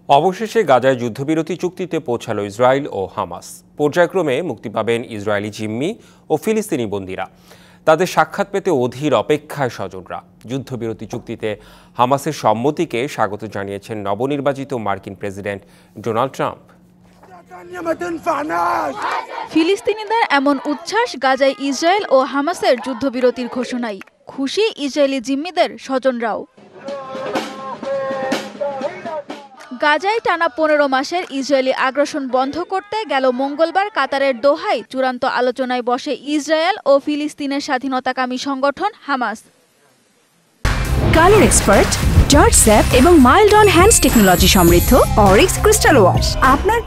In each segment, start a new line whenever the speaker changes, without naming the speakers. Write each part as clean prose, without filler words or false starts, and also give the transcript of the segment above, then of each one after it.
অবশেষে গাজায় যুদ্ধবিরতি চুক্তিতে পৌঁছালো ইসরায়েল ও হামাস। পর্যায়ক্রমে মুক্তি পাবেন ইসরায়েলি জিম্মি ও ফিলিস্তিনি বন্দীরা। তাদের সাক্ষাৎ পেতে অধীর অপেক্ষায় স্বজনরা। যুদ্ধবিরতি চুক্তিতে হামাসের সম্মতিকে স্বাগত জানিয়েছেন নবনির্বাচিত মার্কিন প্রেসিডেন্ট ডোনাল্ড ট্রাম্প।
ফিলিস্তিনিদের এমন উচ্ছ্বাস গাজায় ইসরায়েল ও হামাসের যুদ্ধবিরতির ঘোষণায় খুশি ইসরায়েলি জিম্মিদের স্বজনরাও। গাজায় টানা ১৫ মাসের ইসরায়েলি আগ্রাসন বন্ধ করতে গেল মঙ্গলবার কাতারের দোহায় চূড়ান্ত আলোচনায় বসে ইসরায়েল ও ফিলিস্তিনের স্বাধীনতাকামী সংগঠন Hamas.
Colour expert, George sap এবং মাইল্ড অন হ্যান্ডস টেকনোলজি সমৃদ্ধ অরিক্স ক্রিস্টাল ওয়াশ আপনার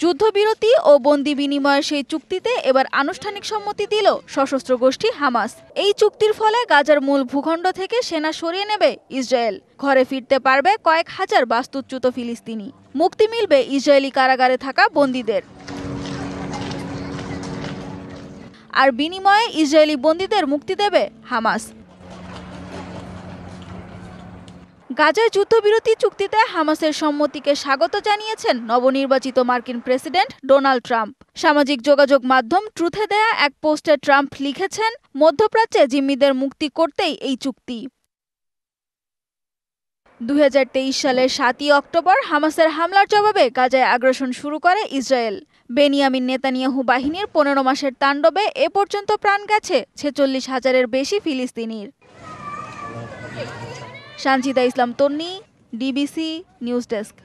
যুদ্ধবিরতি ও বন্দি বিনিময়ের সেই চুক্তিতে এবার আনুষ্ঠানিক সম্মতি দিল সশস্ত্র গোষ্ঠী হামাস। এই চুক্তির ফলে গাজার মূল ভূখণ্ড থেকে সেনা সরিয়ে নেবে ইসরায়েল। ঘরে ফিরতে পারবে কয়েক হাজার বাস্তুচ্যুত ফিলিস্তিনি। মুক্তি মিলবে ইসরায়েলি কারাগারে থাকা বন্দীদের। আর বিনিময়ে ইসরায়েলি বন্দীদের মুক্তি দেবে হামাস। গাজায় যুদ্ধবিরতি চুক্তিতে হামাসের সম্মতিকে স্বাগত জানিয়েছেন নবনির্বাচিত মার্কিন প্রেসিডেন্ট ডোনাল্ড ট্রাম্প। সামাজিক যোগাযোগ মাধ্যম ট্রুথে দেয়া এক পোস্টে ট্রাম্প লিখেছেন, মধ্যপ্রাচ্যে জিম্মিদের মুক্তি করতেই এই চুক্তি। ২০২৩ সালের ৭ই অক্টোবর হামাসের হামলার জবাবে গাজায় আগ্রাসন শুরু করে ইসরায়েল। বেনিয়ামিন নেতানিয়াহু বাহিনীর ১৫ মাসের তাণ্ডবে এ পর্যন্ত প্রাণ গেছে ৪৬,০০০-এর বেশি ফিলিস্তিনির। সানজিদা ইসলাম তন্নি, ডিবিসি নিউজ ডেস্ক।